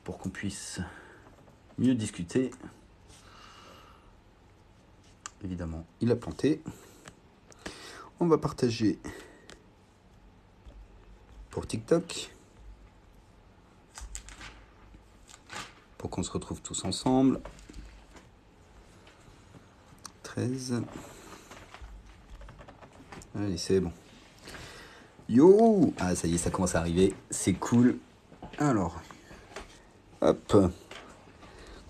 pour qu'on puisse mieux discuter. Évidemment, il a planté. On va partager pour TikTok pour qu'on se retrouve tous ensemble. 13. Allez, c'est bon. Yo! Ah, ça y est, ça commence à arriver. C'est cool. Alors, hop.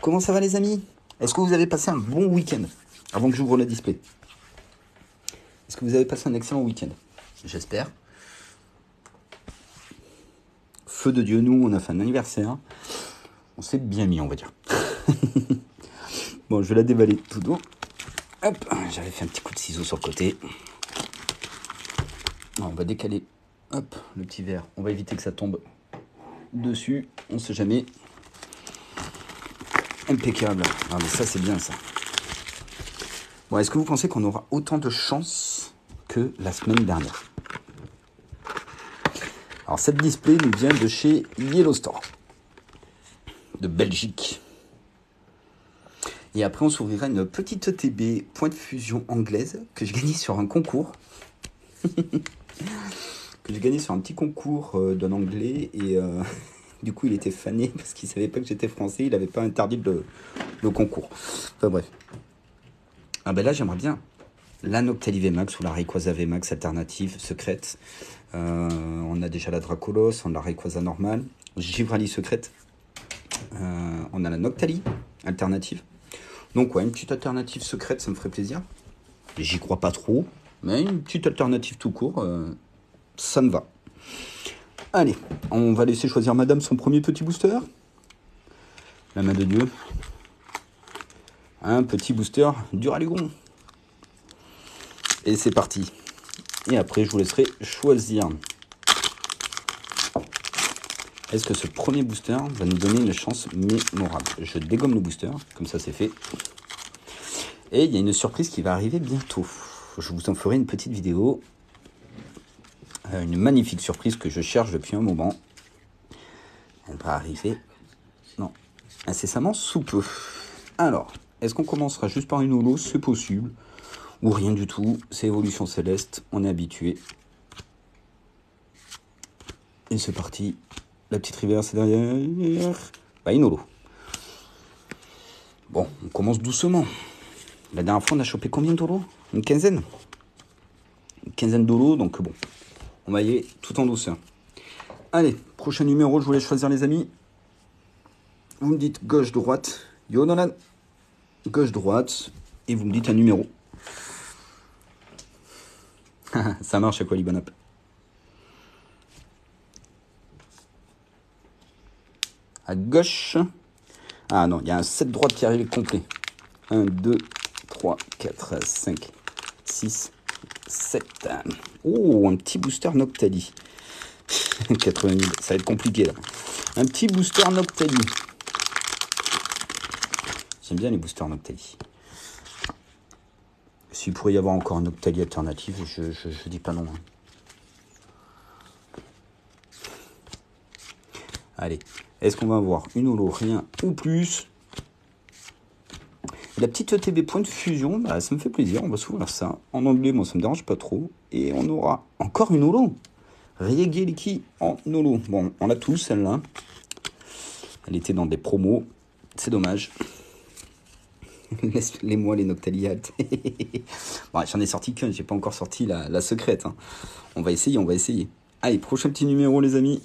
Comment ça va, les amis? Est-ce que vous avez passé un bon week-end? Avant que j'ouvre le display. Est-ce que vous avez passé un excellent week-end? J'espère. Feu de Dieu, nous, on a fait un anniversaire. On s'est bien mis, on va dire. Bon, je vais la déballer tout doux. Hop, j'avais fait un petit coup de ciseau sur le côté. Non, on va décaler, hop, le petit verre. On va éviter que ça tombe dessus. On sait jamais. Impeccable. Ah, mais ça, c'est bien, ça. Bon, est-ce que vous pensez qu'on aura autant de chance que la semaine dernière? Alors, cette display nous vient de chez Yellow Store, de Belgique. Et après, on s'ouvrira une petite ETB point de fusion anglaise que j'ai gagnée sur un concours. Que j'ai gagné sur un petit concours d'un anglais. Et du coup, il était fané parce qu'il ne savait pas que j'étais français. Il n'avait pas interdit le concours. Enfin bref. Ah ben là, j'aimerais bien la Noctali VMAX ou la Rayquaza VMAX alternative secrète. On a déjà la Dracolos, on a la Rayquaza normale. Givrali secrète. On a la Noctali alternative. Donc ouais, une petite alternative secrète, ça me ferait plaisir. J'y crois pas trop, mais une petite alternative tout court, ça me va. Allez, on va laisser choisir madame son premier petit booster. La main de Dieu. Un petit booster Duralugon. Et c'est parti. Et après, je vous laisserai choisir. Est-ce que ce premier booster va nous donner une chance mémorable? Je dégomme le booster, comme ça c'est fait. Et il y a une surprise qui va arriver bientôt. Je vous en ferai une petite vidéo. Une magnifique surprise que je cherche depuis un moment. Elle va arriver, non, incessamment sous peu. Alors, est-ce qu'on commencera juste par une holo? C'est possible. Ou rien du tout. C'est Évolution Céleste. On est habitué. Et c'est parti. La petite rivière, c'est derrière. Bah, une holo. Bon, on commence doucement. La dernière fois, on a chopé combien d'holos? Une quinzaine? Une quinzaine d'holos, donc bon. On va y aller tout en douceur. Allez, prochain numéro, je voulais choisir, les amis. Vous me dites gauche-droite. Yo, Nolan. Gauche-droite. Et vous me dites un numéro. Ça marche à quoi, Libanap? À gauche. Ah non, il y a un 7 droite qui arrive complet. 1, 2, 3, 4, 5, 6, 7. Oh, un petit booster Noctali. 80 000, ça va être compliqué là. Un petit booster Noctali. J'aime bien les boosters Noctali. S'il pourrait y avoir encore un Noctali alternative, je dis pas non. Hein. Allez, est-ce qu'on va avoir une holo, rien ou plus? La petite ETB point de fusion, bah, ça me fait plaisir, on va s'ouvrir ça. En anglais, moi ça me dérange pas trop. Et on aura encore une holo. Riegeliki en holo. Bon, on l'a tous celle-là. Elle était dans des promos. C'est dommage. Laisse-les-moi les Noctaliates. Bon, j'en ai sorti qu'un, j'ai pas encore sorti la secrète. Hein. On va essayer, on va essayer. Allez, prochain petit numéro, les amis.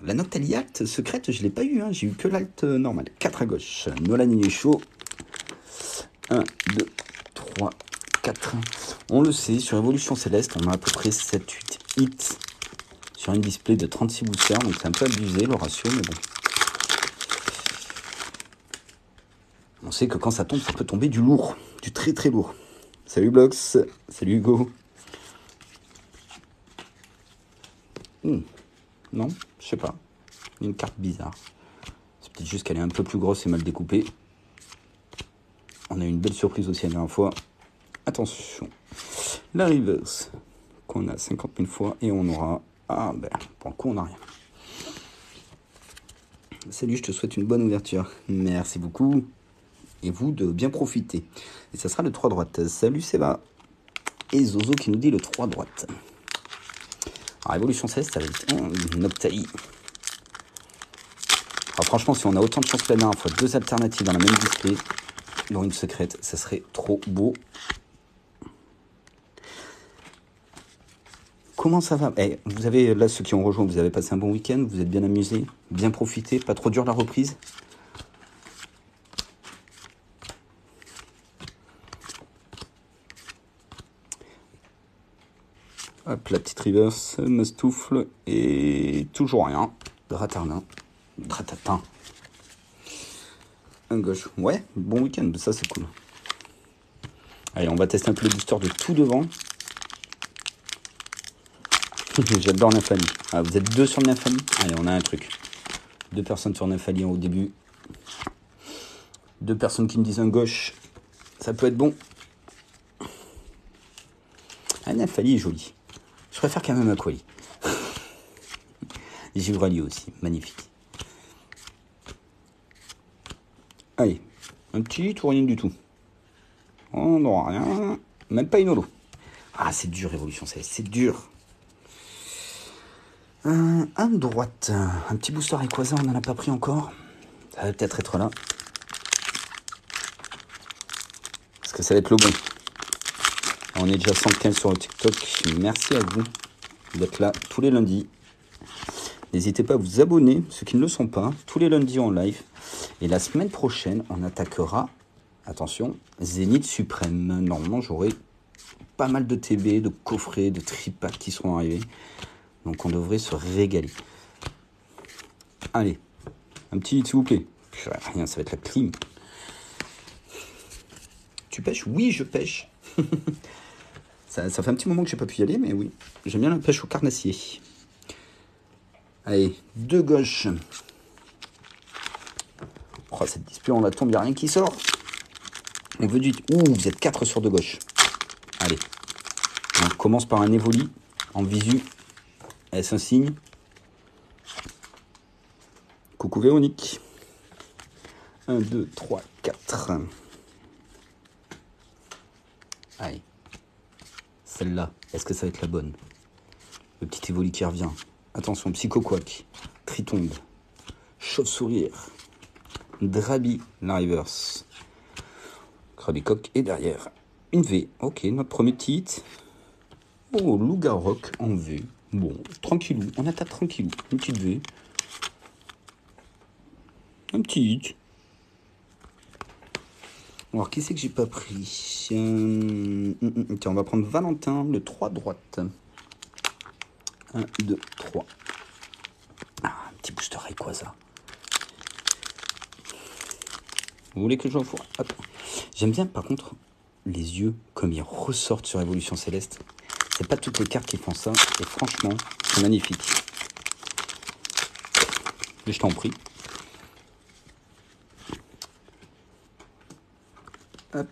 La Noctali Alt secrète, je l'ai pas eu. Hein. J'ai eu que l'Alt normale. 4 à gauche. Nolan, il est chaud. 1, 2, 3, 4. On le sait, sur Évolution Céleste, on a à peu près 7-8 hits sur une display de 36 boosters. Donc c'est un peu abusé le ratio, mais bon. On sait que quand ça tombe, ça peut tomber du lourd. Du très très lourd. Salut Blox. Salut Hugo. Non, je sais pas. Une carte bizarre. C'est peut-être juste qu'elle est un peu plus grosse et mal découpée. On a eu une belle surprise aussi la dernière fois. Attention. La reverse qu'on a 50 000 fois et on aura Ah, ben, pour le coup, on n'a rien. Salut, je te souhaite une bonne ouverture. Merci beaucoup. Et vous, de bien profiter. Et ça sera le 3 droite. Salut, Seba. Et Zozo qui nous dit le 3 droite. Alors, Révolution 16, ça va être Noctaï. Alors, franchement, si on a autant de chance que la dernière fois, 2 alternatives dans la même display, dans une secrète, ça serait trop beau. Comment ça va? Vous avez, là, ceux qui ont rejoint, vous avez passé un bon week-end, vous êtes bien amusés, bien profité, pas trop dur la reprise? Hop, la petite reverse, Mastoufle, et toujours rien. Dratarnin, Dratatin. Un gauche. Ouais, bon week-end, ça c'est cool. Allez, on va tester un peu le booster de tout devant. J'adore Nafali. Ah, vous êtes 2 sur Nafali? Allez, on a un truc. 2 personnes sur Nafali au début. 2 personnes qui me disent un gauche. Ça peut être bon. Ah, Nafali est joli. Je préfère quand même Aquali. Givrali aussi, magnifique. Allez, un petit ou rien du tout. On n'aura rien. Même pas une holo. Ah, c'est dur, Révolution 16, c'est dur. Un droite, un petit booster Rayquaza, on n'en a pas pris encore. Ça va peut-être être là. Parce que ça va être le bon. On est déjà 115 sur le TikTok. Merci à vous d'être là tous les lundis. N'hésitez pas à vous abonner, ceux qui ne le sont pas, tous les lundis en live. Et la semaine prochaine, on attaquera, attention, Zénith Suprême. Normalement, j'aurai pas mal de TB, de coffrets, de tripacks qui seront arrivés. Donc on devrait se régaler. Allez, un petit, s'il vous plaît. Rien, ça va être la clim. Tu pêches? Oui, je pêche. ça fait un petit moment que j'ai pas pu y aller, mais oui. J'aime bien la pêche au carnassier. Allez, 2 gauches. Oh, cette display, on la tombe, il n'y a rien qui sort. On veut du... Ouh, vous êtes 4 sur 2 gauches. Allez. On commence par un Evoli en visu. Est-ce un signe? Coucou Véronique. 1, 2, 3, 4. Allez. Celle-là, est-ce que ça va être la bonne? Le petit Evoli qui revient. Attention, Psychoquack, Tritombe, Chauve-sourire, Drabi, la reverse. Krabicoque est derrière. Une V. Ok, notre premier petit. Oh, Lougaroc en V. Bon, tranquillou. On attaque tranquillou. Une petite V. Un petit hit. Alors, qui c'est que j'ai pas pris? Tiens, on va prendre Valentin, le 3 droite. 1, 2, 3. Ah, un petit booster Rayquaza. Vous voulez que j'en fasse? J'aime bien, par contre, les yeux, comme ils ressortent sur Évolution Céleste. C'est pas toutes les cartes qui font ça. Et franchement, c'est magnifique. Mais je t'en prie. Hop.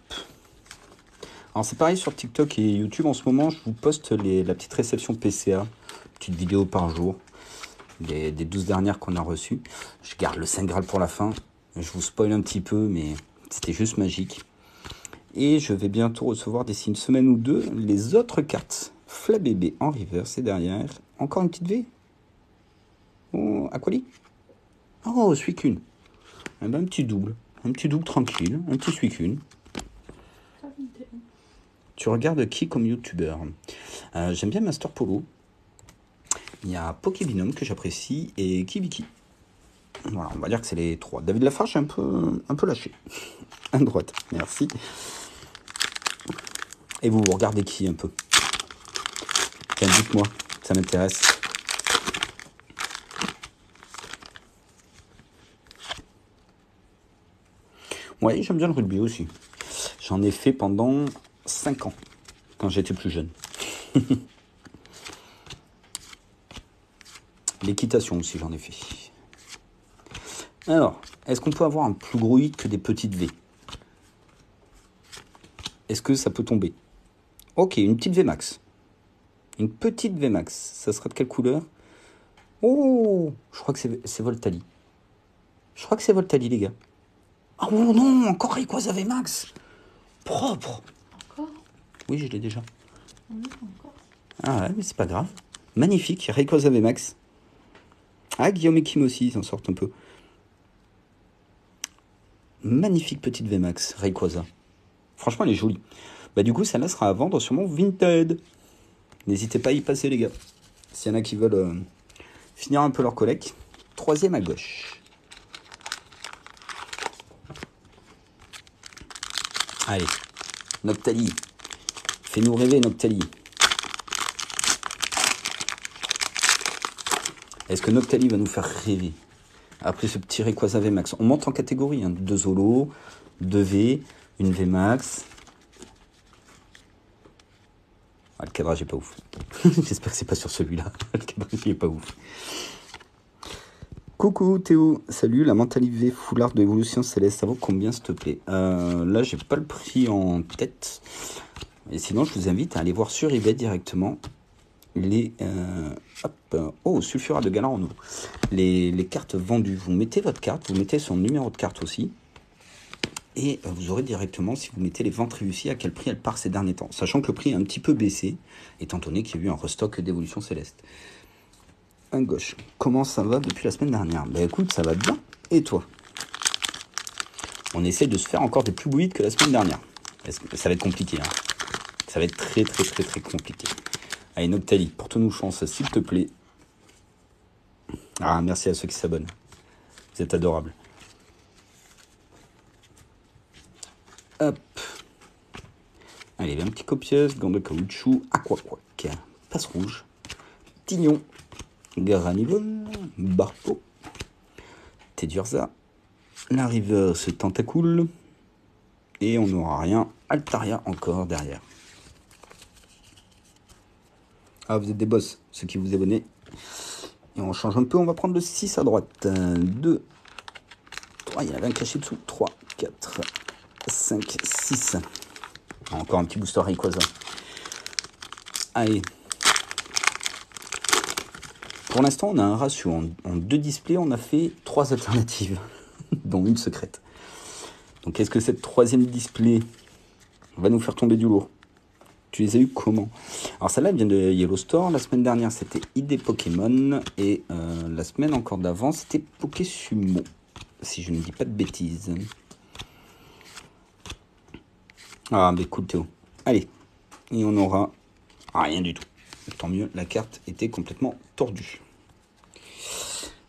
Alors c'est pareil sur TikTok et YouTube en ce moment, je vous poste la petite réception PCA, petite vidéo par jour, des 12 dernières qu'on a reçues. Je garde le Saint Graal pour la fin, je vous spoil un petit peu, mais c'était juste magique. Et je vais bientôt recevoir d'ici une semaine ou 2 les autres cartes. Flabébé en reverse et derrière, encore une petite V. Oh, Aquali. Oh, Suicune. Eh ben, un petit double tranquille, un petit Suicune. Tu regardes qui comme youtubeur? J'aime bien Master Polo. Il y a Pokébinum que j'apprécie et Kibiki. Voilà, on va dire que c'est les 3. David Lafarge, un peu lâché. À droite, merci. Et vous regardez qui un peu? Tiens, dites-moi, ça m'intéresse. Ouais, j'aime bien le rugby aussi. J'en ai fait pendant 5 ans, quand j'étais plus jeune. L'équitation aussi, j'en ai fait. Alors, est-ce qu'on peut avoir un plus gros hit que des petites V? Est-ce que ça peut tomber? Ok, une petite V max. Une petite VMAX. Ça sera de quelle couleur? Oh, je crois que c'est Voltali. Je crois que c'est Voltali, les gars. Ah oh non, encore Rayquaza VMAX. Propre. Encore? Oui, je l'ai déjà. Oui, encore. Ah ouais, mais c'est pas grave. Magnifique, Rayquaza VMAX. Ah, Guillaume et Kim aussi, ils s'en sortent un peu. Magnifique petite VMAX, Rayquaza. Franchement, elle est jolie. Bah du coup, celle-là sera à vendre sur mon Vinted. N'hésitez pas à y passer, les gars. S'il y en a qui veulent finir un peu leur collecte. Troisième à gauche. Allez, Noctali. Fais-nous rêver, Noctali. Est-ce que Noctali va nous faire rêver? Après ce petit Rayquaza VMAX. On monte en catégorie. 2 Zolo, 2 V, une VMAX. Ah, le cadrage est pas ouf. J'espère que c'est pas sur celui-là. Le cadrage est pas ouf. Coucou Théo, salut, la Mentali foulard de Evolution Céleste, ça vaut combien s'il te plaît? Là j'ai pas le prix en tête. Et sinon je vous invite à aller voir sur eBay directement les Sulfura de Galar en eau. Les cartes vendues. Vous mettez votre carte, vous mettez son numéro de carte aussi. Et vous aurez directement, si vous mettez les ventes réussies, à quel prix elle part ces derniers temps. Sachant que le prix est un petit peu baissé, étant donné qu'il y a eu un restock d'Evolution Céleste. Un gauche. Comment ça va depuis la semaine dernière? Bah écoute, ça va bien. Et toi? On essaie de se faire encore des plus bouillites que la semaine dernière. Ça va être compliqué. Hein. Ça va être très compliqué. Allez, Noctali, porte-nous chance, s'il te plaît. Ah, merci à ceux qui s'abonnent. Vous êtes adorables. Hop. Allez, un petit copieuse, gant de caoutchouc, aquaquac, passe rouge, tignon, Granivon, Barpo, Tedurza, la Reverse Tentacool, et on n'aura rien, Altaria encore derrière. Ah, vous êtes des boss, ceux qui vous abonnez. Et on change un peu, on va prendre le 6 à droite. 2, 3, il y en avait un caché dessous. 3, 4, 5, 6. Encore un petit booster Rayquaza. Allez. Pour l'instant, on a un ratio. En 2 displays, on a fait 3 alternatives, dont une secrète. Donc, est-ce que cette troisième display va nous faire tomber du lourd? Tu les as eu comment? Alors, celle-là vient de Yellow Store. La semaine dernière, c'était ID Pokémon. Et la semaine encore d'avant, c'était Pokésumo. Si je ne dis pas de bêtises. Ah, mais cool, Théo. Allez. Et on aura rien du tout. Tant mieux, la carte était complètement tordue.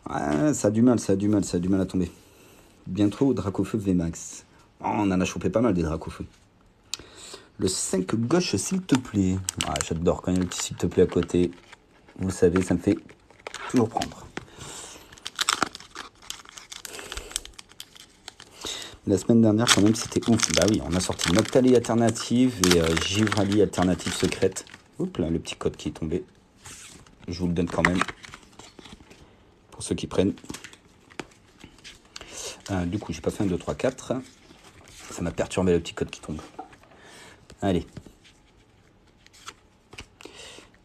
Ah, ça a du mal à tomber. Bientôt, Dracofeu VMAX. Oh, on en a chopé pas mal des Dracofeu. Le 5 gauche, s'il te plaît. Ah, j'adore quand il y a le petit s'il te plaît à côté. Vous savez, ça me fait toujours prendre. La semaine dernière, quand même, c'était ouf. Bah oui, on a sorti Noctali alternative et Givrali alternative secrète. Oups là, le petit code qui est tombé. Je vous le donne quand même. Pour ceux qui prennent. Du coup, j'ai pas fait un 2, 3, 4. Ça m'a perturbé le petit code qui tombe. Allez.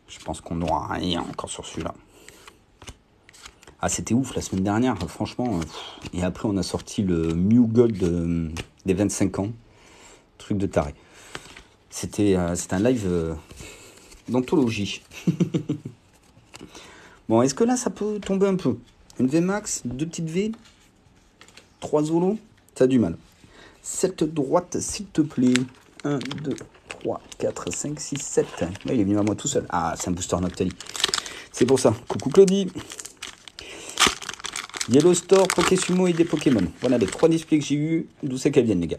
Je pense qu'on n'aura rien encore sur celui-là. Ah, c'était ouf la semaine dernière, franchement. Et après, on a sorti le Mew Gold des 25 ans. Truc de taré. C'était un live d'anthologie. Bon, est-ce que là, ça peut tomber un peu? Une VMAX, 2 petites V, 3 Zolo, ça a du mal. 7 droite, s'il te plaît. 1, 2, 3, 4, 5, 6, 7. Ouais, il est venu à moi tout seul. Ah, c'est un booster Noctali. C'est pour ça. Coucou Claudie. Yellow Store, Pokésumo et des Pokémon. Voilà les 3 displays que j'ai eu. D'où c'est qu'elles viennent, les gars.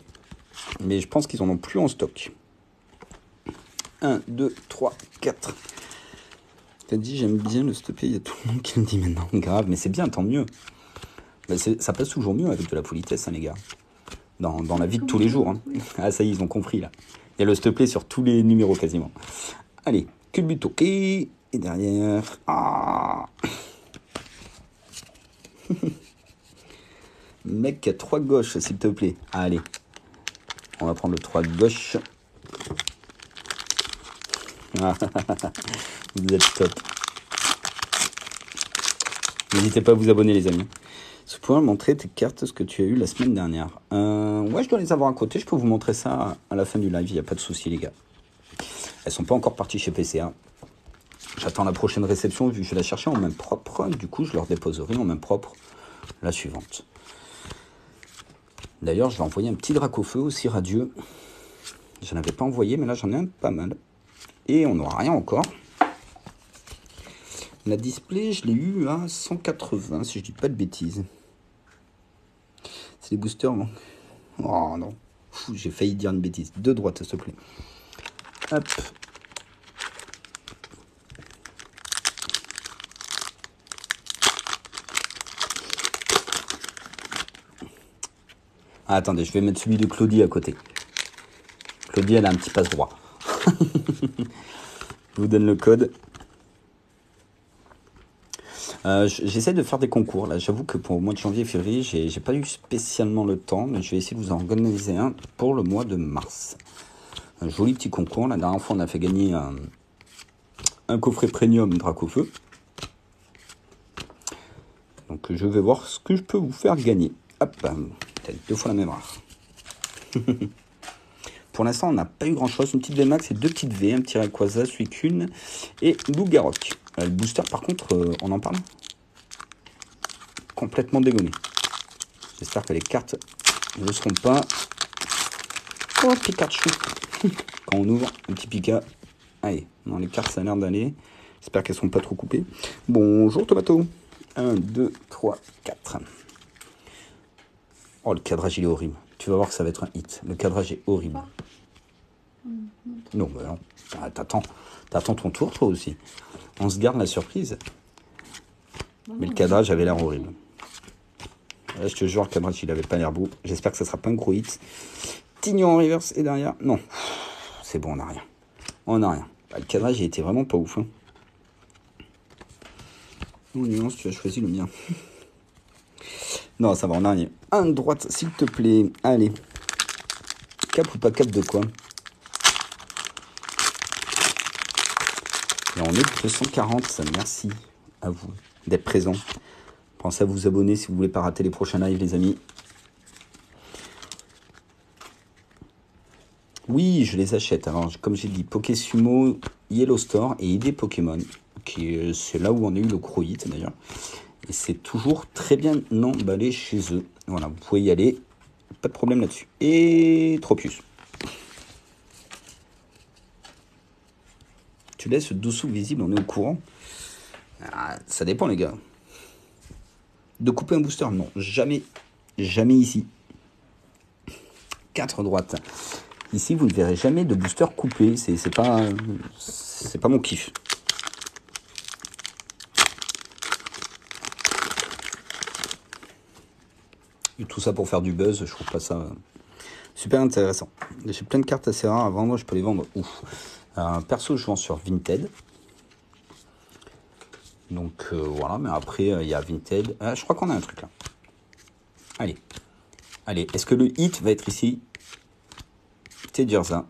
Mais je pense qu'ils en ont plus en stock. 1, 2, 3, 4. T'as dit, j'aime bien le stopper. Il y a tout le monde qui me dit maintenant. Grave, mais c'est bien, tant mieux. Mais ça passe toujours mieux avec de la politesse, hein, les gars. Dans la vie de tous les jours. Hein. Ah, ça y est, ils ont compris, là. Il y a le stop-play sur tous les numéros, quasiment. Allez, Culbuto. Et derrière... Ah Mec, 3 gauches, s'il te plaît. Allez. On va prendre le 3 gauche. Ah. Vous êtes top. N'hésitez pas à vous abonner, les amis. Est-ce que tu pourrais me montrer tes cartes, ce que tu as eu la semaine dernière? Ouais, je dois les avoir à côté. Je peux vous montrer ça à la fin du live. Il n'y a pas de souci, les gars. Elles sont pas encore parties chez PCA. J'attends la prochaine réception, vu que je vais la chercher en main propre. Du coup, je leur déposerai en main propre la suivante. D'ailleurs, je vais envoyer un petit drac au feu aussi radieux. Je n'en avais pas envoyé, mais là, j'en ai un pas mal. Et on n'aura rien encore. La display, je l'ai eu à 180, si je dis pas de bêtises. C'est les boosters, non? Oh non. J'ai failli dire une bêtise. De droite, s'il te plaît. Hop. Ah, attendez, je vais mettre celui de Claudie à côté. Claudie, elle a un petit passe-droit. Je vous donne le code. J'essaie de faire des concours. Là, j'avoue que pour le mois de janvier et février, j'ai pas eu spécialement le temps, mais je vais essayer de vous en organiser un pour le mois de mars. Un joli petit concours. La dernière fois, on a fait gagner un coffret premium Dracofeu. Donc, je vais voir ce que je peux vous faire gagner. Hop, peut-être 2 fois la même rare. Pour l'instant, on n'a pas eu grand-chose. Une petite VMAX et 2 petites V, un petit Rayquaza, Suicune et Loup-Garok. Le booster, par contre, on en parle. Complètement dégonné. J'espère que les cartes ne seront pas... Oh, Pikachu. Quand on ouvre, un petit Pika. Allez, non, les cartes, ça a l'air d'aller. J'espère qu'elles ne sont pas trop coupées. Bonjour, Tomato. 1, 2, 3, 4. Oh, le cadrage, il est horrible. Tu vas voir que ça va être un hit. Le cadrage est horrible. Non, bah non. Ah, t'attends ton tour, toi aussi. On se garde la surprise. Mais le cadrage avait l'air horrible. Là, je te jure, le cadrage, il avait pas l'air beau. J'espère que ça sera pas un gros hit. Tignon en reverse et derrière. Non. C'est bon, on n'a rien. On n'a rien. Bah, le cadrage, il était vraiment pas ouf. Hein. Non, nuance, tu as choisi le mien. Non, ça va, on a rien. Un de droite, s'il te plaît. Allez. Cap ou pas cap de quoi? Et on est 240. Merci à vous d'être présents. Pensez à vous abonner si vous voulez pas rater les prochains lives, les amis. Oui, je les achète. Alors, comme j'ai dit, Pokésumo, Yellow Store et ID Pokémon. C'est là où on a eu le gros hit, d'ailleurs. Et c'est toujours très bien emballé chez eux. Voilà, vous pouvez y aller. Pas de problème là-dessus. Et Tropius. Tu laisses dessous visible, on est au courant. Ah, ça dépend, les gars. De couper un booster, non. Jamais. Jamais ici. 4 droites. Ici, vous ne verrez jamais de booster coupé. C'est pas mon kiff. Et tout ça pour faire du buzz, je trouve pas ça super intéressant. J'ai plein de cartes assez rares à vendre, je peux les vendre. Ouf. Perso, je vends sur Vinted. Donc voilà, mais après, il y a Vinted. Je crois qu'on a un truc là. Allez. Allez, est-ce que le hit va être ici? Teddiurza.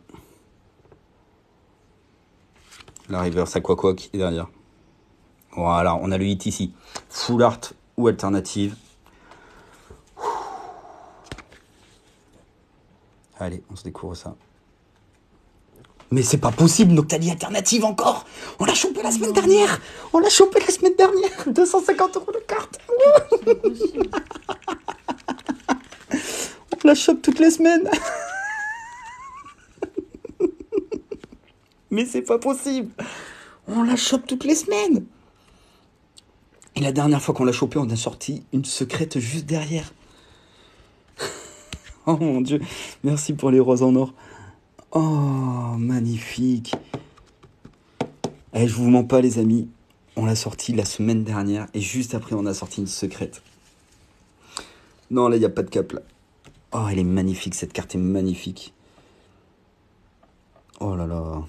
La reverse Aquaqua qui est derrière. Voilà, on a le hit ici. Full art ou alternative. Allez, on se découvre ça. Mais c'est pas possible, Noctali alternative encore. On l'a chopé la semaine dernière. 250 € de carte. On la chope toutes les semaines. Mais c'est pas possible. On la chope toutes les semaines. Et la dernière fois qu'on l'a chopé, on a sorti une secrète juste derrière. Oh mon Dieu. Merci pour les roses en or. Oh, magnifique. Je vous mens pas, les amis. On l'a sorti la semaine dernière. Et juste après, on a sorti une secrète. Non, là, il n'y a pas de cap, là. Oh, elle est magnifique. Cette carte est magnifique. Oh là là.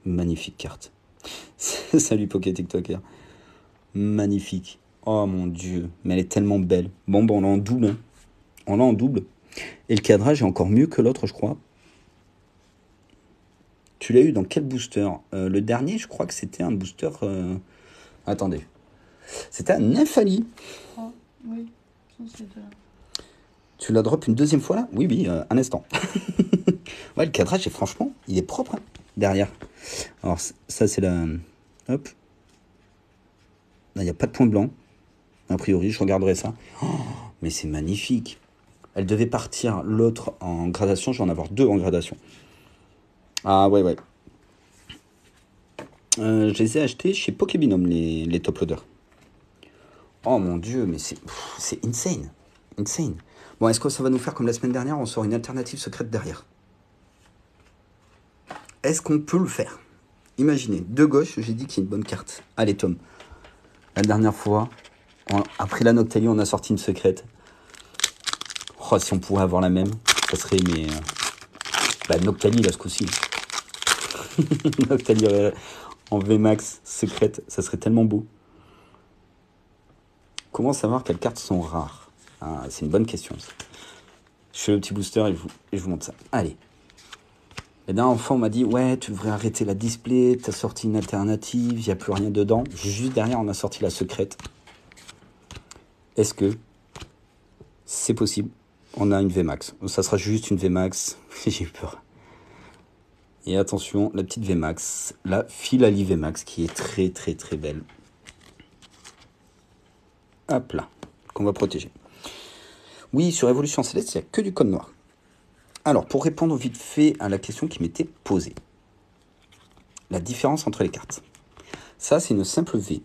Magnifique carte. Salut Poké TikToker. Magnifique. Oh mon Dieu. Mais elle est tellement belle. Bon, on l'a en double. Hein. On l'a en double. Et le cadrage est encore mieux que l'autre, je crois. tu l'as eu dans quel booster? Le dernier, je crois que c'était un booster... Attendez. C'était un Nymphali. Oh, oui, ça c'est de... Tu l'as drop une deuxième fois là? Oui, oui, un instant. Ouais, le cadrage, est, franchement, il est propre hein, derrière. Alors, ça, c'est la... Hop. Là, il n'y a pas de point blanc. A priori, je regarderai ça. Oh, mais c'est magnifique. Elle devait partir l'autre en gradation. Je vais en avoir deux en gradation. Ah ouais, ouais. Je les ai achetés chez Pokébinum, les top loaders. Oh mon dieu, mais c'est insane. Insane. Bon, est-ce que ça va nous faire comme la semaine dernière? On sort une alternative secrète derrière. Est-ce qu'on peut le faire? Imaginez, de gauche, j'ai dit qu'il y a une bonne carte. Allez, Tom. La dernière fois, après la Noctali, on a sorti une secrète. Oh, si on pourrait avoir la même, ça serait, mais... Noctali, là, ce coup-ci. Noctali en VMAX secrète, ça serait tellement beau. Comment savoir quelles cartes sont rares? Ah, c'est une bonne question, ça. Je fais le petit booster et je vous montre ça. Allez. La dernière fois, on m'a dit, ouais, tu devrais arrêter la display, t'as sorti une alternative, il n'y a plus rien dedans. Juste derrière, on a sorti la secrète. Est-ce que c'est possible? On a une VMAX. Ça sera juste une VMAX. J'ai eu peur. Et attention, la petite VMAX, la Philali VMAX, qui est très très très belle. Hop là, qu'on va protéger. Oui, sur Évolution Céleste, il n'y a que du code noir. Alors, pour répondre vite fait à la question qui m'était posée. La différence entre les cartes. Ça, c'est une simple V.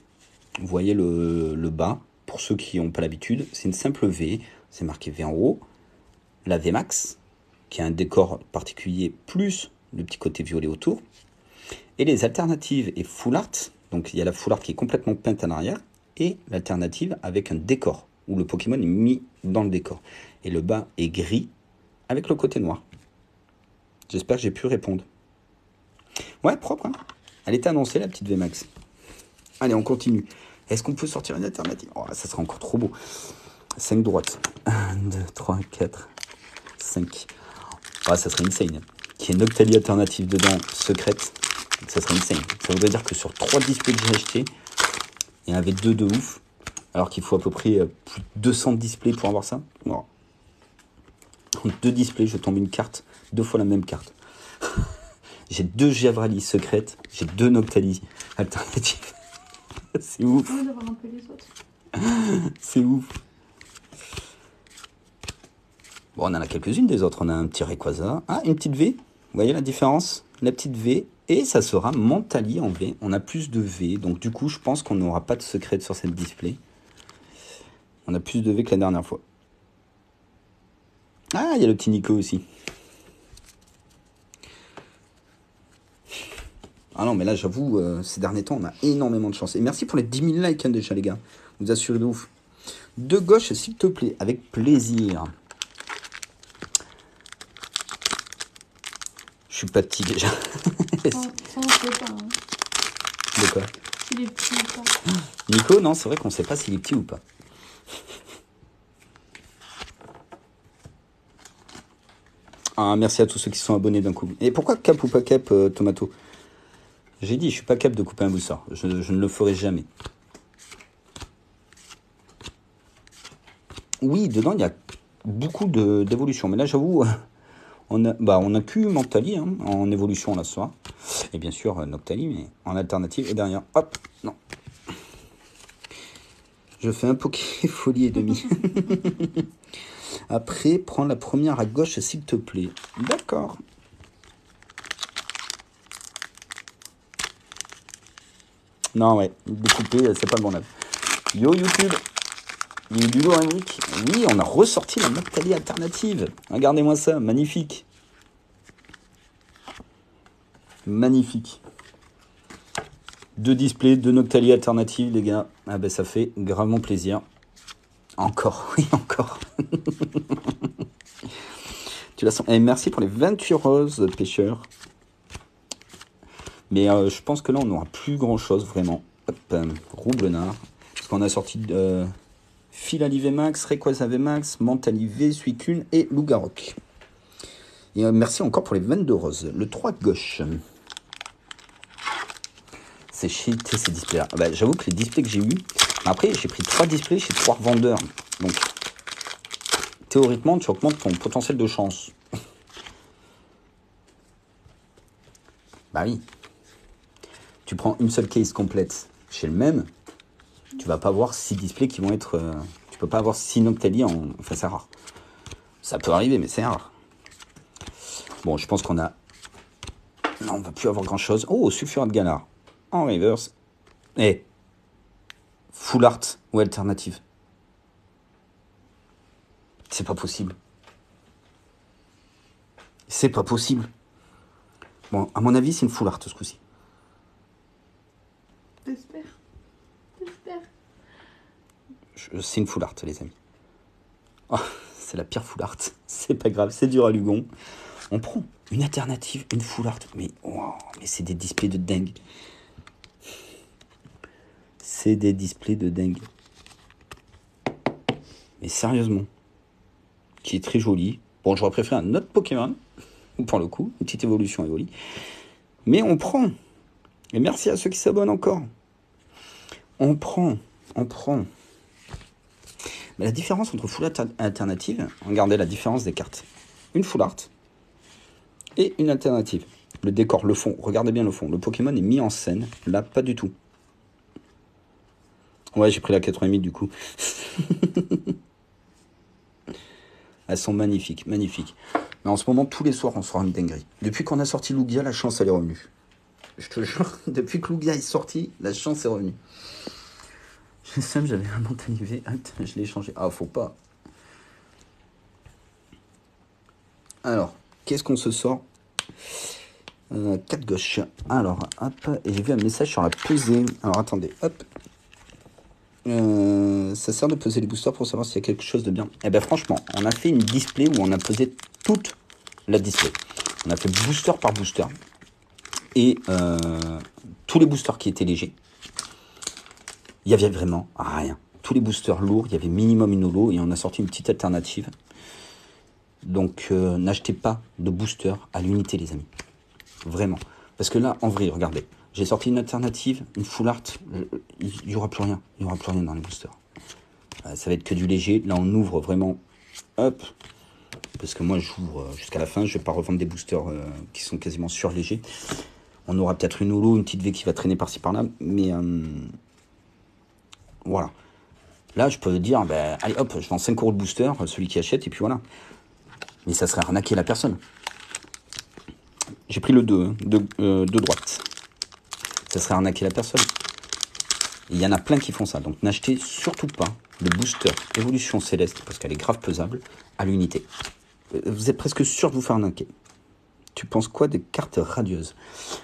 Vous voyez le bas, pour ceux qui n'ont pas l'habitude, c'est une simple V. C'est marqué V en haut. La VMAX, qui a un décor particulier, plus le petit côté violet autour. Et les alternatives et full art. Donc, il y a la full art qui est complètement peinte en arrière. Et l'alternative avec un décor, où le Pokémon est mis dans le décor. Et le bas est gris, avec le côté noir. J'espère que j'ai pu répondre. Ouais, propre, hein. Elle était annoncée, la petite VMAX. Allez, on continue. Est-ce qu'on peut sortir une alternative? Oh, ça sera encore trop beau. 5 droites. 1, 2, 3, 4, 5. Ah, ça serait insane. Qu'il y ait une Noctali alternative dedans, secrète. Ça serait insane. Ça voudrait dire que sur 3 displays que j'ai achetés, il y en avait 2 de ouf. Alors qu'il faut à peu près plus de 200 displays pour avoir ça. Oh. En 2 displays, je tombe une carte, 2 fois la même carte. J'ai 2 Giavrali secrètes, j'ai 2 Noctali alternatives. C'est ouf. D'avoir un peu les autres. C'est ouf. Bon, on en a quelques-unes des autres. On a un petit Rayquaza. Ah, une petite V. Vous voyez la différence? La petite V. Et ça sera Mentali en V. On a plus de V. Donc du coup, je pense qu'on n'aura pas de secrète sur cette display. On a plus de V que la dernière fois. Ah, il y a le petit Nico aussi. Ah non, mais là, j'avoue, ces derniers temps, on a énormément de chance. Et merci pour les 10 000 likes hein, déjà, les gars. Vous assurez de ouf. De gauche, s'il te plaît, avec plaisir. Je suis pas petit déjà. Ça, on sait pas. Hein. De quoi? S'il est petit ou pas. Nico, non, c'est vrai qu'on sait pas s'il est petit ou pas. Ah, merci à tous ceux qui sont abonnés d'un coup. Et pourquoi cap ou pas cap, Tomato? J'ai dit, je suis pas cap de couper un booster. Je ne le ferai jamais. Oui, dedans, il y a beaucoup d'évolution. Mais là, j'avoue, on a que Mentali hein, en évolution là ce soir. Et bien sûr, Noctali, mais en alternative. Et derrière, hop, non. Je fais un Poké folie et demi. Après, prends la première à gauche, s'il te plaît. D'accord. Non, ouais, découper, c'est pas le bon âge. Yo, YouTube. Il y a du lourd, Henrik. Oui, on a ressorti la Noctali alternative. Regardez-moi ça, magnifique. Magnifique. 2 displays, 2 Noctali alternatives, les gars. Ah ben, ça fait gravement plaisir. Encore, oui, encore. Tu la sens. Et merci pour les 28 roses, pêcheurs. Mais je pense que là, on n'aura plus grand-chose, vraiment. Hop, Roublenard. Parce qu'on a sorti Philali VMAX, Rayquaza VMAX, Mentali V, Suicune et Lougarok. Et merci encore pour les 22 roses. Le 3 gauche. c'est cheaté ces displays-là. Bah, j'avoue que les displays que j'ai eus, après j'ai pris 3 displays chez 3 revendeurs. Donc théoriquement tu augmentes ton potentiel de chance. Bah oui. Tu prends une seule case complète chez le même, tu vas pas avoir 6 displays qui vont être... tu peux pas avoir 6 Noctali en... Enfin c'est rare. Ça peut arriver mais c'est rare. Bon je pense qu'on a... Non on va plus avoir grand chose. Oh Sulfurat de Galar. En reverse. Eh. Full art ou alternative. C'est pas possible. C'est pas possible. Bon, à mon avis, c'est une full art ce coup-ci. J'espère. C'est une full art, les amis. Oh, c'est la pire full art. C'est pas grave, c'est dur à Lugon. On prend une alternative, une full art. Mais, wow, mais c'est des displays de dingue. C'est des displays de dingue. Mais sérieusement. Qui est très joli. Bon, j'aurais préféré un autre Pokémon. Pour le coup, une petite évolution évolue. Mais on prend. Et merci à ceux qui s'abonnent encore. On prend. Mais la différence entre full art alternative, regardez la différence des cartes. Une full art et une alternative. Le décor, le fond, regardez bien le fond. Le Pokémon est mis en scène. Là, pas du tout. Ouais, j'ai pris la 80 000 du coup. Elles sont magnifiques, magnifiques. Mais en ce moment, tous les soirs, on sort une dinguerie. Depuis qu'on a sorti Lugia, la chance, elle est revenue. Je te jure, depuis que Lugia est sorti, la chance est revenue. Je sais, j'avais un Montalivet. Je l'ai changé. Ah, faut pas. Alors, qu'est-ce qu'on se sort 4 gauche. Alors, hop. Et j'ai vu un message sur la pesée. Alors, attendez, hop. Ça sert de peser les boosters pour savoir s'il y a quelque chose de bien. Eh ben franchement, on a fait une display où on a pesé toute la display. On a fait booster par booster. Et tous les boosters qui étaient légers, il y avait vraiment rien. Tous les boosters lourds, il y avait minimum une holo et on a sorti une petite alternative. Donc n'achetez pas de booster à l'unité les amis. Vraiment. Parce que là, en vrai, regardez. J'ai sorti une alternative, une full art. Il n'y aura plus rien. Il n'y aura plus rien dans les boosters. Ça va être que du léger. Là, on ouvre vraiment. Hop. Parce que moi, j'ouvre jusqu'à la fin. Je ne vais pas revendre des boosters qui sont quasiment surlégers. On aura peut-être une holo, une petite V qui va traîner par-ci par-là. Mais voilà. Là, je peux dire, ben, allez hop, je vends 5 € de booster, celui qui achète, et puis voilà. Mais ça serait arnaquer la personne. J'ai pris le 2 de droite. Ça serait arnaquer la personne. Il y en a plein qui font ça. Donc n'achetez surtout pas le booster Évolution Céleste, parce qu'elle est grave pesable, à l'unité. Vous êtes presque sûr de vous faire arnaquer. Tu penses quoi des cartes radieuses?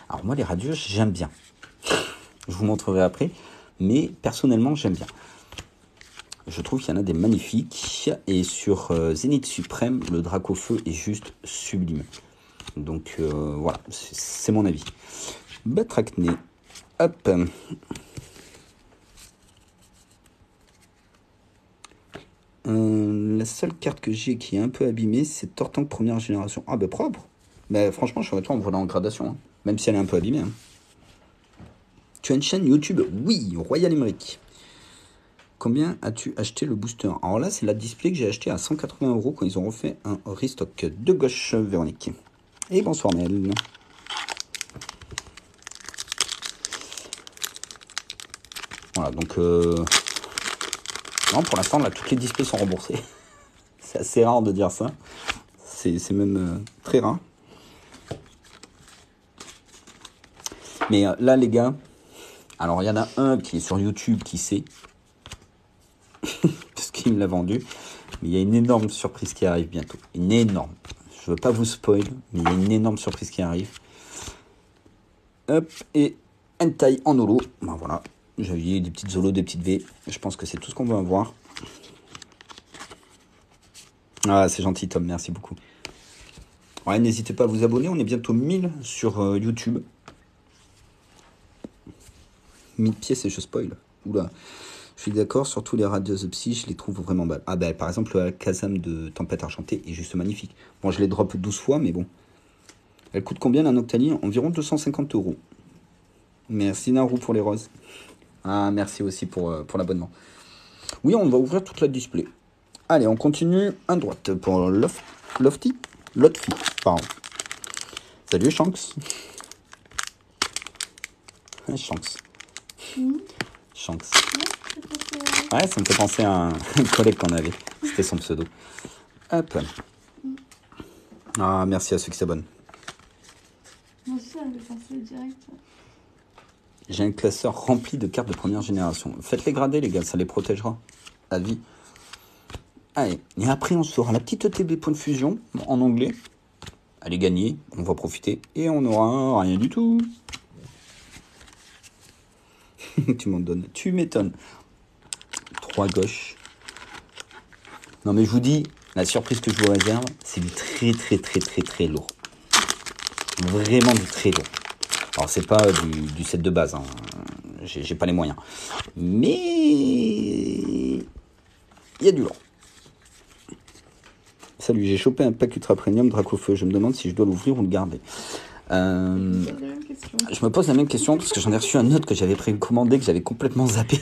Alors moi, les radieuses, j'aime bien. Je vous montrerai après. Mais personnellement, j'aime bien. Je trouve qu'il y en a des magnifiques. Et sur Zénith Suprême, le Dracofeu est juste sublime. Donc voilà, c'est mon avis. Batracné. Hop. La seule carte que j'ai qui est un peu abîmée, c'est Tortank première génération. Ah bah propre. Bah franchement, je ferais toi en volant en gradation. Hein. Même si elle est un peu abîmée. Hein. Tu as une chaîne YouTube? Oui, Royal Emmerich. Combien as-tu acheté le booster? Alors là, c'est la display que j'ai acheté à 180 € quand ils ont refait un restock de gauche, Véronique. Et bonsoir Mel. Voilà, donc non, pour l'instant, là, toutes les displays sont remboursés. C'est assez rare de dire ça. C'est même très rare. Mais là, les gars, alors il y en a un qui est sur YouTube qui sait, parce qu'il me l'a vendu. Mais il y a une énorme surprise qui arrive bientôt. Une énorme. Je veux pas vous spoil, mais il y a une énorme surprise qui arrive. Hop, et une taille en holo. Ben voilà. J'avais des petites holos, des petites V. Je pense que c'est tout ce qu'on va avoir. Ah, c'est gentil, Tom. Merci beaucoup. Ouais, n'hésitez pas à vous abonner. On est bientôt 1000 sur YouTube. 1000 pièces et je spoil. Oula. Je suis d'accord, surtout les radieuses psy, je les trouve vraiment belles. Ah ben, par exemple, le Kazam de Tempête Argentée est juste magnifique. Bon, je l'ai drop 12 fois, mais bon. Elle coûte combien la Noctali? Environ 250 €. Merci Naru pour les roses. Ah, merci aussi pour l'abonnement. Oui, on va ouvrir toute la display. Allez, on continue à droite pour Lofty. Pardon. Salut Shanks. Shanks. Shanks. Ouais, ça me fait penser à un collègue qu'on avait. C'était son pseudo. Hop. Ah, merci à ceux qui s'abonnent. Moi aussi, ça me fait penser direct. J'ai un classeur rempli de cartes de première génération. Faites-les grader, les gars, ça les protégera à vie. Allez, et après, on sera la petite ETB point de fusion en anglais. Elle est gagnée, on va profiter. Et on n'aura rien du tout. Tu m'en donnes. Tu m'étonnes. 3 gauches. Non, mais je vous dis, la surprise que je vous réserve, c'est du très, très, très, très, très lourd. Vraiment du très lourd. Alors, c'est pas du set de base, hein. J'ai pas les moyens. Mais il y a du lourd. Salut, j'ai chopé un pack Ultra Premium Dracofeu. Je me demande si je dois l'ouvrir ou le garder. Je me pose la même question parce que j'en ai reçu un autre que j'avais précommandé, que j'avais complètement zappé.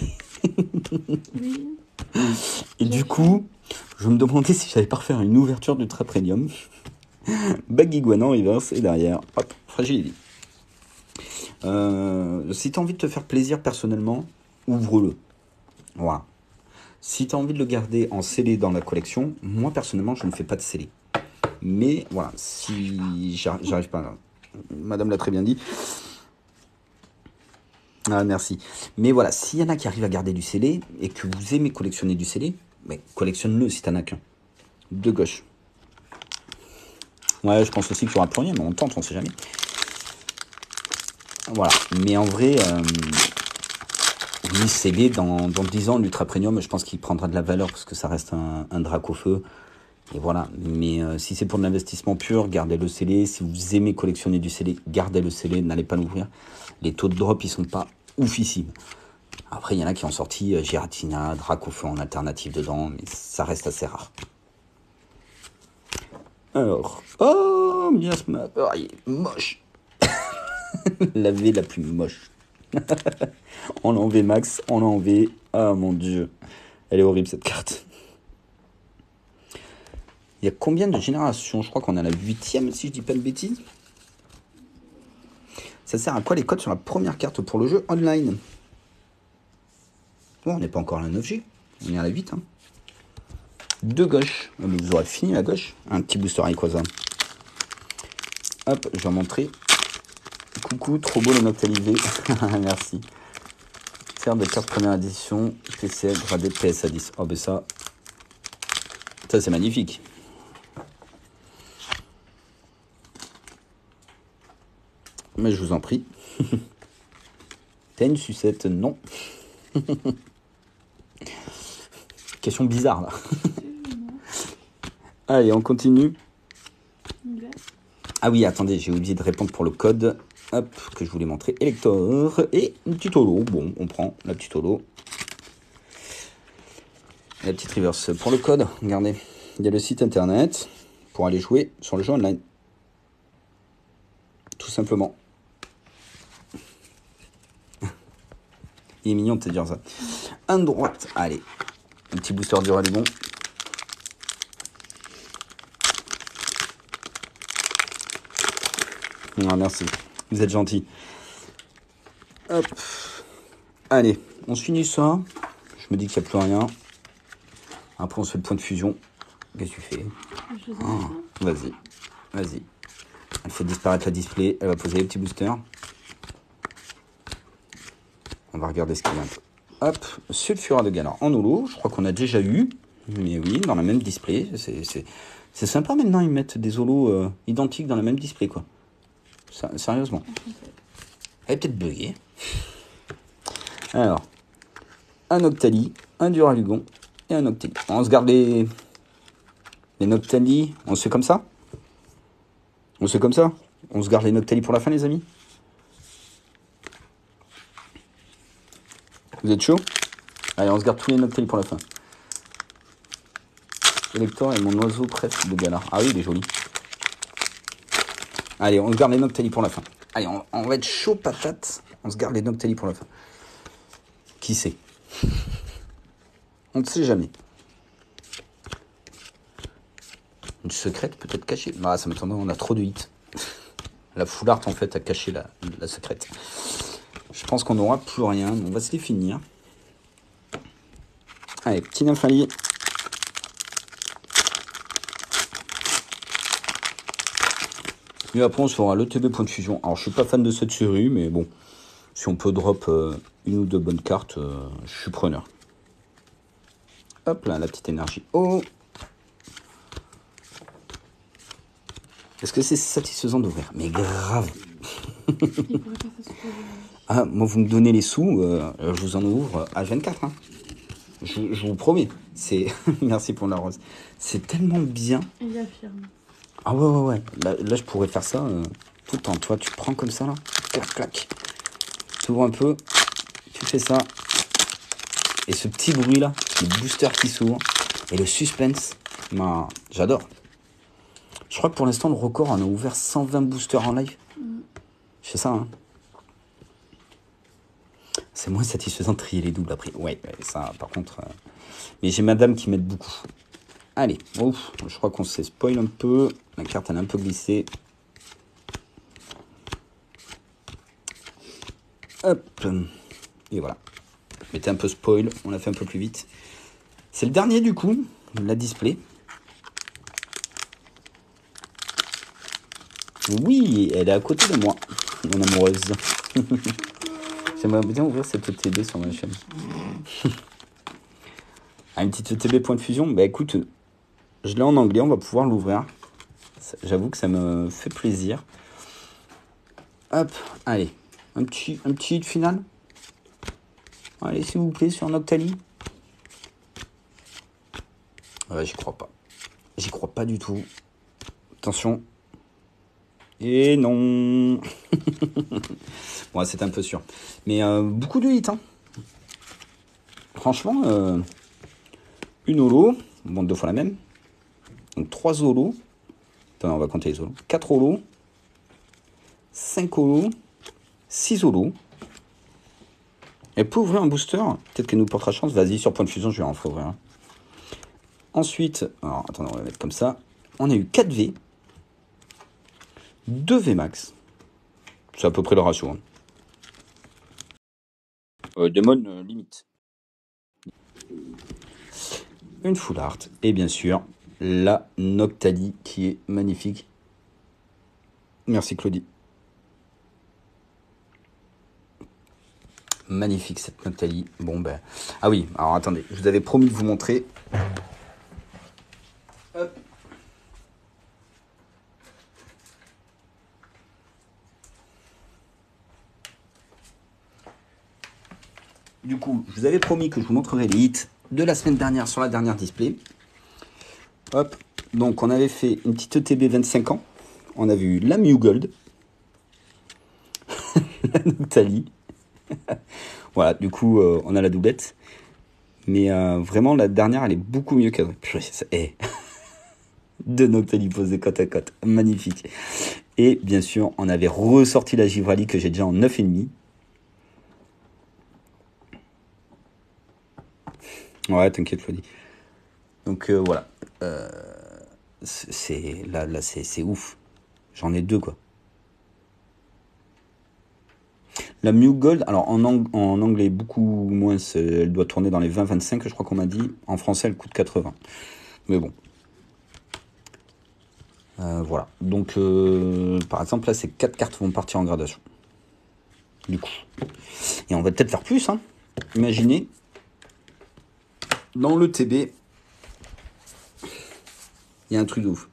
Oui. Et du coup, je me demandais si j'allais pas refaire une ouverture d'Ultra Premium. Baggy Guan en reverse et derrière, hop, Fragility. Si tu as envie de te faire plaisir personnellement, ouvre-le. Voilà. Si tu as envie de le garder en scellé dans la collection, moi personnellement, je ne fais pas de scellé. Mais voilà, si j'arrive pas, madame l'a très bien dit. Ah, merci. Mais voilà, s'il y en a qui arrivent à garder du scellé et que vous aimez collectionner du scellé, mais collectionne-le si t'en as qu'un. De gauche. Ouais, je pense aussi qu'il y aura plus rien, mais on tente, on sait jamais. Voilà. Mais en vrai, oui, scellé dans 10 ans, l'Ultra Premium, je pense qu'il prendra de la valeur parce que ça reste un drac au feu. Et voilà. Mais si c'est pour de l'investissement pur, gardez-le scellé. Si vous aimez collectionner du scellé, gardez-le scellé, n'allez pas l'ouvrir. Les taux de drop, ils sont pas oufissimes. Après, il y en a qui ont sorti Giratina, Dracofeu en alternative dedans, mais ça reste assez rare. Alors, oh, Miasma, oh, il est moche. La V la plus moche. On l'a enlevé Max, on l'a enlevé. Ah mon dieu, elle est horrible cette carte. Il y a combien de générations? Je crois qu'on est à la 8e, si je dis pas de bêtises. Ça sert à quoi les codes sur la première carte pour le jeu online? Bon, on n'est pas encore à la 9G, on est à la 8. Hein. De gauche, vous aurez fini la gauche. Un petit booster Rayquaza. Hop, je vais montrer. Coucou, trop beau le Noctalisé. Merci. Serre de carte première édition, PCL gradé PSA 10. Oh ben ça c'est magnifique. Mais je vous en prie. T'as une sucette? Non. Question bizarre là. Allez, on continue. Ah oui, attendez, j'ai oublié de répondre pour le code. Hop, que je voulais montrer. Elector et une petite holo. Bon, on prend la petite holo. La petite reverse pour le code. Regardez, il y a le site internet pour aller jouer sur le jeu online. Tout simplement. Il est mignon de te dire ça. Un droite, allez. Un petit booster du Rallye bon. Ah, merci, vous êtes gentil. Hop. Allez, on se finit ça. Je me dis qu'il n'y a plus rien. Après, on se fait le point de fusion. Qu'est-ce que tu fais? Vas-y, vas-y. Elle fait disparaître la display. Elle va poser les petits boosters. On va regarder ce qu'il y a. Hop, Sulfura de Galar en holo. Je crois qu'on a déjà eu. Mais oui, dans la même display. C'est sympa maintenant, ils mettent des holos identiques dans la même display, quoi. Sérieusement. Elle est peut-être buggée. Alors, un Octali, un Duralugon et un Octali. On se garde les Noctali. On se fait comme ça? On se fait comme ça? On se garde les Noctali pour la fin, les amis? Vous êtes chaud? Allez, on se garde tous les Noctali pour la fin. Elector est mon oiseau presque de Galar. Ah oui, il est joli. Allez, on se garde les Noctali pour la fin. Allez, on va être chaud patate. On se garde les Noctali pour la fin. Qui sait? On ne sait jamais. Une secrète peut-être cachée. Ah, ça m'étonnerait, on a trop de hits. La full art en fait a caché la secrète. Je pense qu'on n'aura plus rien. On va se les finir. Allez, petit Nymphali. Et après on se fera le TB point de fusion. Alors je suis pas fan de cette série, mais bon, si on peut drop une ou deux bonnes cartes, je suis preneur. Hop là, la petite énergie. Oh, est-ce que c'est satisfaisant d'ouvrir? Mais grave. Ah, moi vous me donnez les sous, je vous en ouvre à 24. Hein. Je vous promets. C'est merci pour la rose. C'est tellement bien. Il affirme. Ah ouais. Là je pourrais faire ça tout le temps. Toi, tu prends comme ça là, clac clac. Tu ouvres un peu, tu fais ça. Et ce petit bruit là, le booster qui s'ouvre et le suspense, bah, j'adore. Je crois que pour l'instant le record on a ouvert 120 boosters en live. Je fais ça. Hein. C'est moins satisfaisant de trier les doubles après. Ouais, ça par contre. Mais j'ai madame qui m'aide beaucoup. Allez, ouf, je crois qu'on s'est spoil un peu. La carte elle a un peu glissé. Hop. Et voilà. Mettez un peu spoil, on l'a fait un peu plus vite. C'est le dernier du coup, la display. Oui, elle est à côté de moi, mon amoureuse. J'aimerais bien ouvrir cette ETB sur ma chaîne. Ah, une petite ETB point de fusion. Bah écoute, je l'ai en anglais, on va pouvoir l'ouvrir. J'avoue que ça me fait plaisir. Hop, allez, un petit hit final. Allez, s'il vous plaît, sur Noctali. Ouais, j'y crois pas. J'y crois pas du tout. Attention. Et non. Bon, c'est un peu sûr. Mais beaucoup de hits. Hein. Franchement, une holo. Bon, deux fois la même. Donc 3 holos. Attends, on va compter les holos. 4 holos. 5 holos. 6 holos. Elle peut ouvrir un booster. Peut-être qu'elle nous portera chance. Vas-y, sur point de fusion, je vais en faire ouvrir. Ensuite, alors attendez, on va mettre comme ça. On a eu 4 V. 2 V max. C'est à peu près le ratio. Hein. Démon limite. Une full art. Et bien sûr, la Noctali qui est magnifique. Merci Claudie. Magnifique cette Noctali. Bon ben. Ah oui, alors attendez, je vous avais promis de vous montrer. Hop. Du coup, je vous avais promis que je vous montrerai les hits de la semaine dernière sur la dernière display. Hop. Donc on avait fait une petite ETB 25 ans. On a vu la Mew Gold. La Noctali. Voilà, du coup, on a la doublette. Mais vraiment, la dernière, elle est beaucoup mieux qu'elle. Deux Noctali posés côte à côte. Magnifique. Et bien sûr, on avait ressorti la Givrali que j'ai déjà en 9,5. Ouais, t'inquiète, Claudie. Donc voilà. C'est ouf. J'en ai 2, quoi. La Mew Gold, alors en anglais beaucoup moins, elle doit tourner dans les 20-25, je crois qu'on m'a dit. En français, elle coûte 80. Mais bon. Voilà. Donc, par exemple, là, ces 4 cartes vont partir en gradation. Du coup. Et on va peut-être faire plus, hein. Imaginez, dans le TB, il y a un truc de ouf.